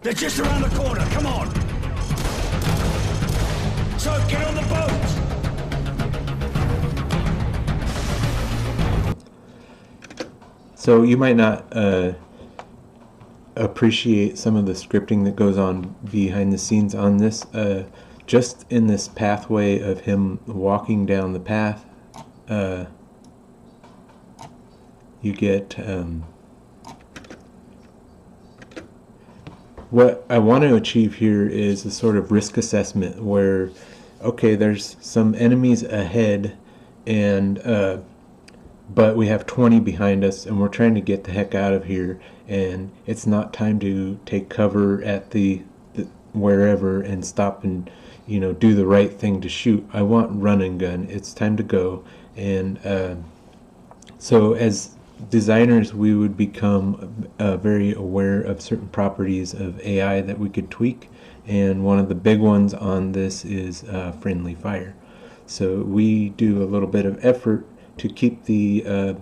They're just around the corner, come on! So, get on the boat! So you might not appreciate some of the scripting that goes on behind the scenes on this. Just in this pathway of him walking down the path, you get what I want to achieve here is a sort of risk assessment where, okay, there's some enemies ahead, and but we have 20 behind us, and we're trying to get the heck out of here, and it's not time to take cover at the wherever and stop and do the right thing to shoot. I want run and gun. It's time to go. And so as designers, we would become very aware of certain properties of AI that we could tweak, and one of the big ones on this is friendly fire. So we do a little bit of effort to keep the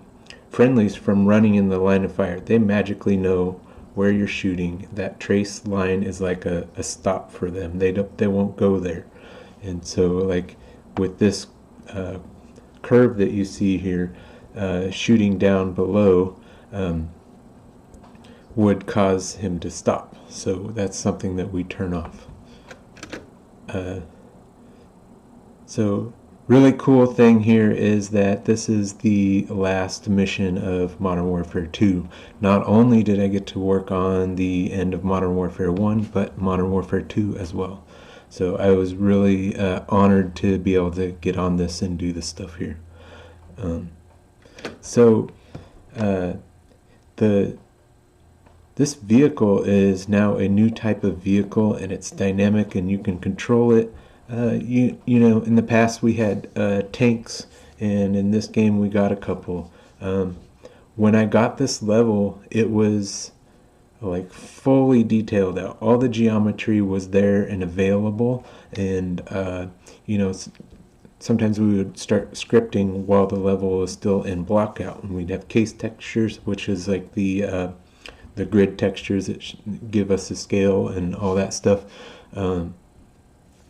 friendlies from running in the line of fire. They magically know where you're shooting. That trace line is like a stop for them. They won't go there. And so, like with this curve that you see here, shooting down below would cause him to stop. So that's something that we turn off. So really cool thing here is that this is the last mission of Modern Warfare 2. Not only did I get to work on the end of Modern Warfare 1, but Modern Warfare 2 as well. So I was really honored to be able to get on this and do this stuff here. This vehicle is now a new type of vehicle, and it's dynamic, and you can control it. You know, in the past we had tanks, and in this game we got a couple. When I got this level, it was like fully detailed out. All the geometry was there and available, and sometimes we would start scripting while the level was still in block out, and we'd have case textures, which is like the grid textures that give us the scale and all that stuff.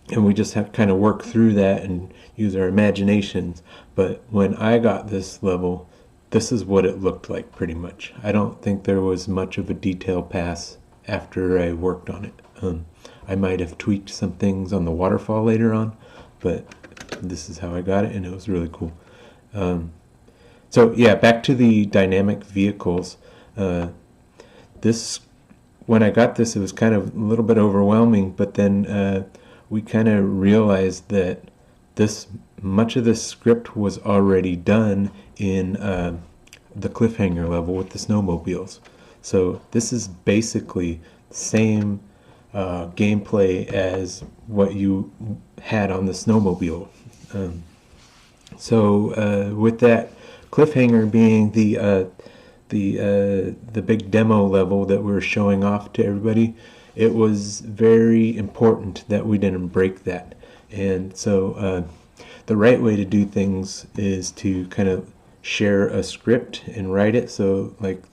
And we just have to kind of work through that and use our imaginations. But when I got this level, this is what it looked like pretty much. I don't think there was much of a detail pass after I worked on it. I might have tweaked some things on the waterfall later on, but this is how I got it, and it was really cool. So yeah, back to the dynamic vehicles. When I got this, it was kind of a little bit overwhelming, but then we kind of realized that much of this script was already done in the cliffhanger level with the snowmobiles. So this is basically the same gameplay as what you had on the snowmobile. With that cliffhanger being the big demo level that we were showing off to everybody, it was very important that we didn't break that. And so the right way to do things is to kind of share a script and write it. So like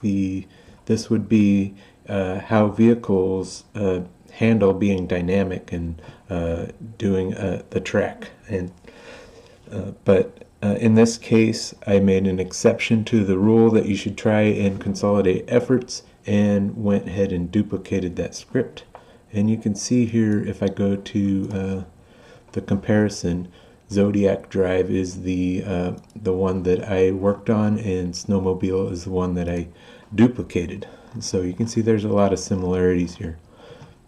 this would be how vehicles handle being dynamic and doing the track. And but in this case, I made an exception to the rule that you should try and consolidate efforts, and went ahead and duplicated that script. And you can see here, if I go to the comparison, Zodiac Drive is the one that I worked on, and Snowmobile is the one that I duplicated. So you can see there's a lot of similarities here.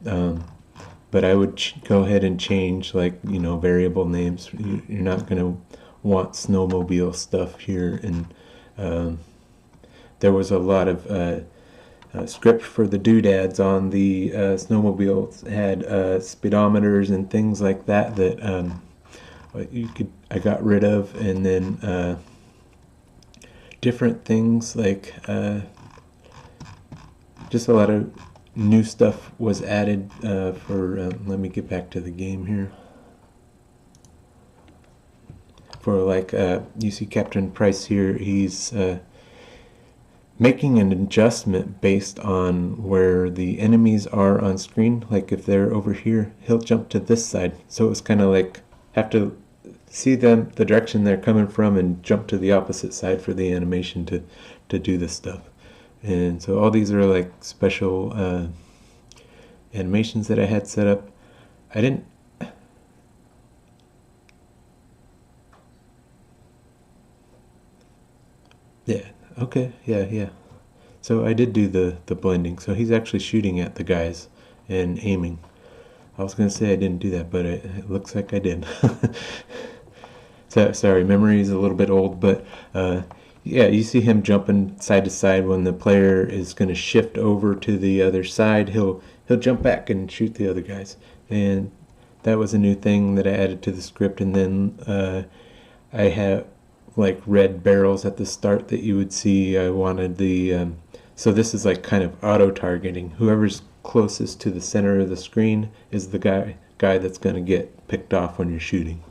But I would go ahead and change, like, variable names. You're not going to want Snowmobile stuff here. And there was a lot of script for the doodads on the snowmobiles. Had speedometers and things like that I got rid of, and then different things like just a lot of new stuff was added for let me get back to the game here. For like you see Captain Price here, he's making an adjustment based on where the enemies are on screen. Like if they're over here, he'll jump to this side. So it's kind of like have to see them the direction they're coming from and jump to the opposite side for the animation to do this stuff. And so all these are like special animations that I had set up. I didn't. Yeah. Okay. Yeah. So I did do the blending. So he's actually shooting at the guys and aiming. I was gonna say I didn't do that, but it looks like I did. So sorry, memory is a little bit old, but yeah, you see him jumping side to side when the player is going to shift over to the other side. He'll jump back and shoot the other guys, and that was a new thing that I added to the script. And then I have like red barrels at the start that you would see. I wanted the so this is like kind of auto targeting. Whoever's closest to the center of the screen is the guy that's going to get picked off when you're shooting.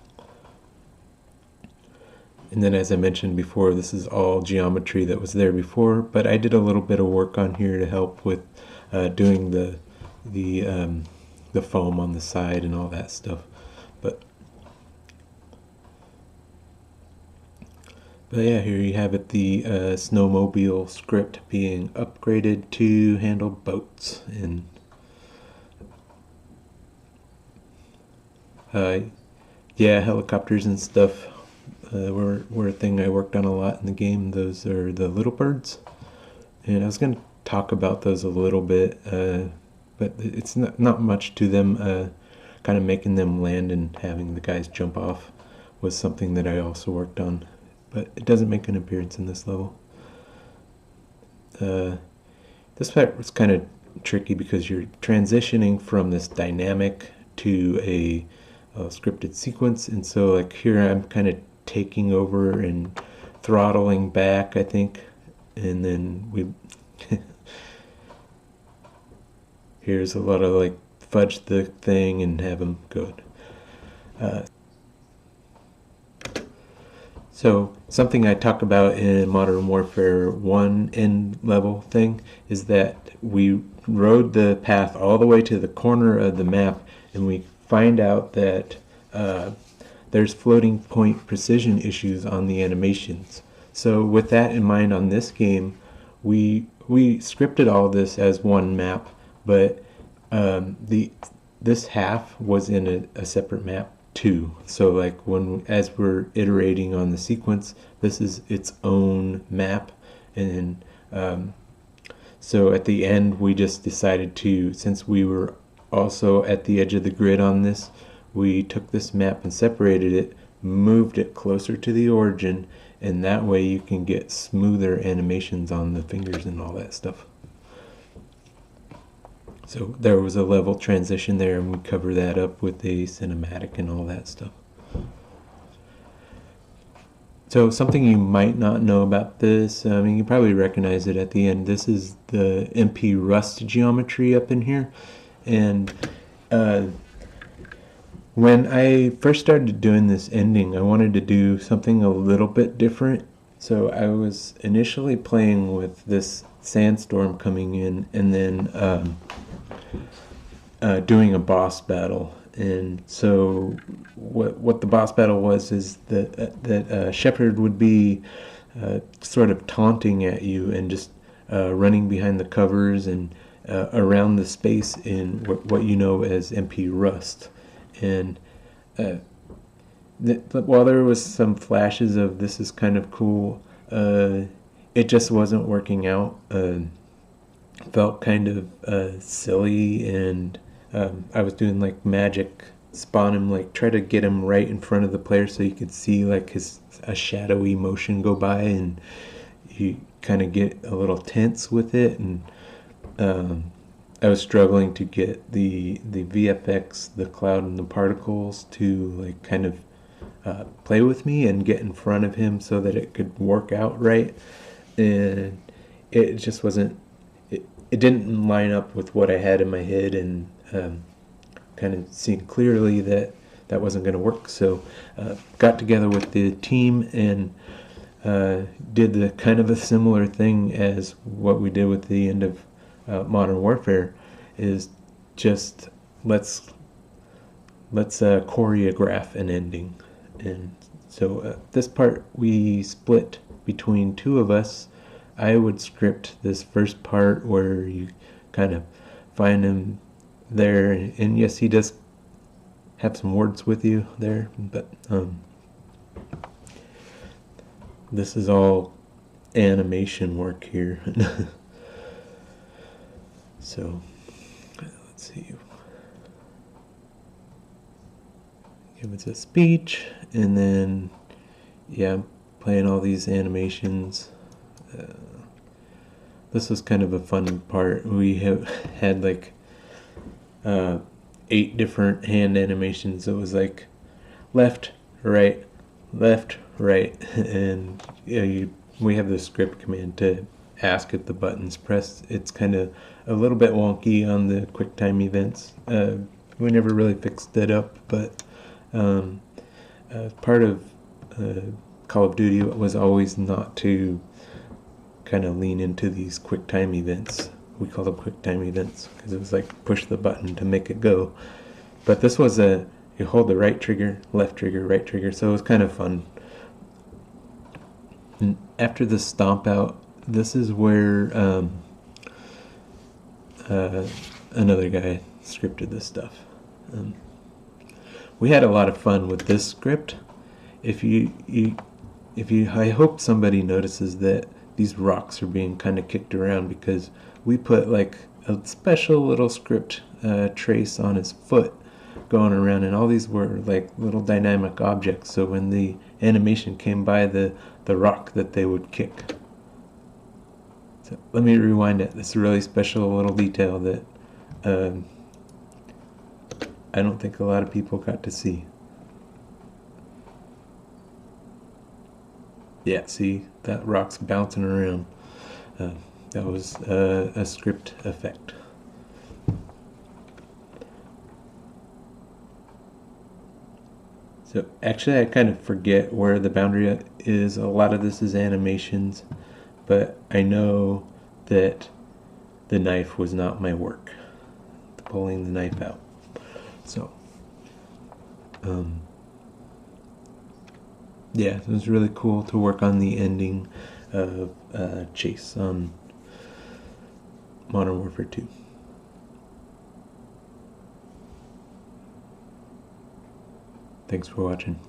And then, as I mentioned before, this is all geometry that was there before, but I did a little bit of work on here to help with doing the foam on the side and all that stuff. But yeah, here you have it, the snowmobile script being upgraded to handle boats and yeah, helicopters and stuff. Were a thing I worked on a lot in the game. Those are the little birds, and I was going to talk about those a little bit, but it's not much to them. Kind of making them land and having the guys jump off was something that I also worked on, but it doesn't make an appearance in this level. This part was kind of tricky because you're transitioning from this dynamic to a scripted sequence, and so like here I'm kind of taking over and throttling back, I think, and then we here's a lot of like fudge the thing and have them go. So something I talk about in Modern Warfare 1 end level thing is that we rode the path all the way to the corner of the map, and we find out that there's floating point precision issues on the animations. So with that in mind, on this game, we scripted all this as one map, but this half was in a separate map too. So like as we're iterating on the sequence, this is its own map, and so at the end we just decided to, since we were also at the edge of the grid on this, we took this map and separated it, moved it closer to the origin, and that way you can get smoother animations on the fingers and all that stuff. So there was a level transition there, and we cover that up with a cinematic and all that stuff. So something you might not know about this, I mean, you probably recognize it at the end. This is the MP Rust geometry up in here, and when I first started doing this ending, I wanted to do something a little bit different. So I was initially playing with this sandstorm coming in, and then doing a boss battle. And so what the boss battle was is that Shepard would be sort of taunting at you and just running behind the covers and around the space in what you know as MP Rust. And while there was some flashes of this is kind of cool, it just wasn't working out. Felt kind of silly, and I was doing like magic, spawn him, like try to get him right in front of the player so you could see like a shadowy motion go by, and you kind of get a little tense with it. And I was struggling to get the VFX, the cloud and the particles to like kind of play with me and get in front of him so that it could work out right. And it just wasn't, it didn't line up with what I had in my head, and kind of seeing clearly that wasn't going to work. So got together with the team and did the kind of a similar thing as what we did with the end of Modern Warfare, is just let's choreograph an ending. And so this part we split between two of us. I would script this first part where you kind of find him there, and yes, he does have some words with you there, but this is all animation work here. So let's see, give it a speech, and then yeah, playing all these animations. This was kind of a fun part. We have had like 8 different hand animations. It was like left, right, and we have the script command to ask if the button's pressed. It's kind of a little bit wonky on the QuickTime events. We never really fixed it up, but part of Call of Duty was always not to kind of lean into these QuickTime events. We call them QuickTime events because it was like push the button to make it go. But this was you hold the right trigger, right trigger, so it was kind of fun. And after the stomp out, this is where another guy scripted this stuff. We had a lot of fun with this script. I hope somebody notices that these rocks are being kind of kicked around because we put like a special little script trace on his foot going around, and all these were like little dynamic objects, so when the animation came by the rock that they would kick. So let me rewind it. This is a really special little detail that I don't think a lot of people got to see. Yeah, see, that rock's bouncing around. That was a script effect. So actually I kind of forget where the boundary is. A lot of this is animations, but I know that the knife was not my work. Pulling the knife out. So, yeah, it was really cool to work on the ending of Chase on Modern Warfare 2. Thanks for watching.